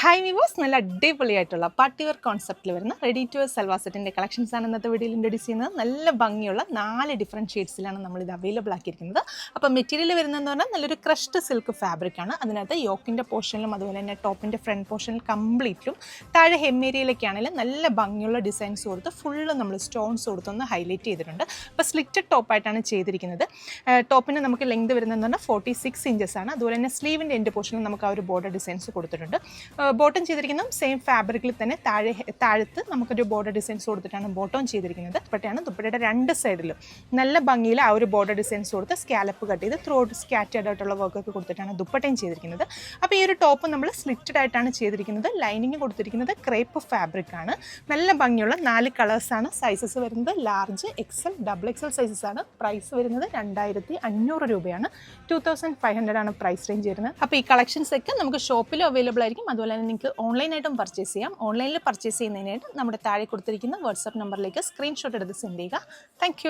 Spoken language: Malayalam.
ഹായ് വിവോസ്, നല്ല അടിപൊളിയായിട്ടുള്ള പാർട്ടി വെയർ കോൺസെപ്റ്റിൽ വരുന്ന റെഡി ടു വെയർ സൽവാർ സെറ്റിൻ്റെ കളക്ഷൻസ് ആണ് ഇന്നത്തെ വീഡിയോയിൽ ഇൻട്രൊഡ്യൂസ് ചെയ്യുന്നത്. നല്ല ഭംഗിയുള്ള 4 ഡിഫറെൻറ്റ് ഷെയ്ഡ്സിലാണ് നമ്മളിത് അവൈലബിൾ ആക്കിയിരിക്കുന്നത്. അപ്പോൾ മെറ്റീരിയൽ വരുന്നതെന്ന് പറഞ്ഞാൽ നല്ലൊരു ക്രഷ്ഡ് സിൽക്ക് ഫാബ്രിക്കാണ്. അതിനകത്ത് യോക്കിൻ്റെ പോർഷനിലും അതുപോലെ തന്നെ ടോപ്പിൻ്റെ ഫ്രണ്ട് പോർഷനിൽ കംപ്ലീറ്റും താഴെ ഹെമ്മേരിയയിലേക്കാണെങ്കിലും നല്ല ഭംഗിയുള്ള ഡിസൈൻസ് കൊടുത്ത് ഫുള്ള് നമ്മൾ സ്റ്റോൺസ് കൊടുത്തൊന്ന് ഹൈലൈറ്റ് ചെയ്തിട്ടുണ്ട്. അപ്പോൾ സ്ലിറ്റഡ് ടോപ്പായിട്ടാണ് ചെയ്തിരിക്കുന്നത്. ടോപ്പിന് നമുക്ക് ലെങ്ത് വരുന്നതെന്ന് പറഞ്ഞാൽ 46 ഇഞ്ചസ് ആണ്. അതുപോലെ തന്നെ സ്ലീവിൻ്റെ എൻഡ് പോർഷനിൽ നമുക്ക് ആ ഒരു ബോർഡർ ഡിസൈൻസ് കൊടുത്തിട്ടുണ്ട്. ബോട്ടം ചെയ്തിരിക്കുന്നത് സെയിം ഫാബ്രിക്കിൽ തന്നെ താഴത്ത് നമുക്കൊരു ബോർഡർ ഡിസൈൻസ് കൊടുത്തിട്ടാണ് ബോട്ടം ചെയ്തിരിക്കുന്നത്. ദുപ്പട്ടയാണ്. ദുപ്പട്ടയുടെ രണ്ട് സൈഡിലും നല്ല ഭംഗിയിൽ ആ ഒരു ബോർഡർ ഡിസൈൻസ് കൊടുത്ത് സ്കാലപ്പ് കട്ട് ചെയ്ത് ത്രൂ ഔട്ട് സ്കാറ്റേർഡ് ആയിട്ടുള്ള വർക്കൊക്കെ കൊടുത്തിട്ടാണ് ദുപ്പട്ടയും ചെയ്തിരിക്കുന്നത്. അപ്പോൾ ഈ ഒരു ടോപ്പ് നമ്മൾ സ്ലിറ്റഡ് ആയിട്ടാണ് ചെയ്തിരിക്കുന്നത്. ലൈനിങ് കൊടുത്തിരിക്കുന്നത് ക്രേപ്പ് ഫാബ്രിക് ആണ്. നല്ല ഭംഗിയുള്ള 4 കളേഴ്സാണ്. സൈസസ് വരുന്നത് large, XL, double XL sizes ആണ്. പ്രൈസ് വരുന്നത് 2500 രൂപയാണ്. 2500 ആണ് പ്രൈസ് റേഞ്ച് വരുന്നത്. അപ്പോൾ ഈ കളക്ഷൻസ് ഒക്കെ നമുക്ക് ഷോപ്പിലും അവൈലബിൾ ആയിരിക്കും. അതുപോലെ തന്നെ നിങ്ങൾക്ക് ഓൺലൈനായിട്ടും പർച്ചേസ് ചെയ്യാം. ഓൺലൈനിൽ പർച്ചേസ് ചെയ്യുന്നതിനായിട്ട് നമ്മുടെ താഴെ കൊടുത്തിരിക്കുന്ന വാട്സാപ്പ് നമ്പറിലേക്ക് സ്ക്രീൻഷോട്ട് എടുത്ത് സെൻഡ് ചെയ്യുക. താങ്ക്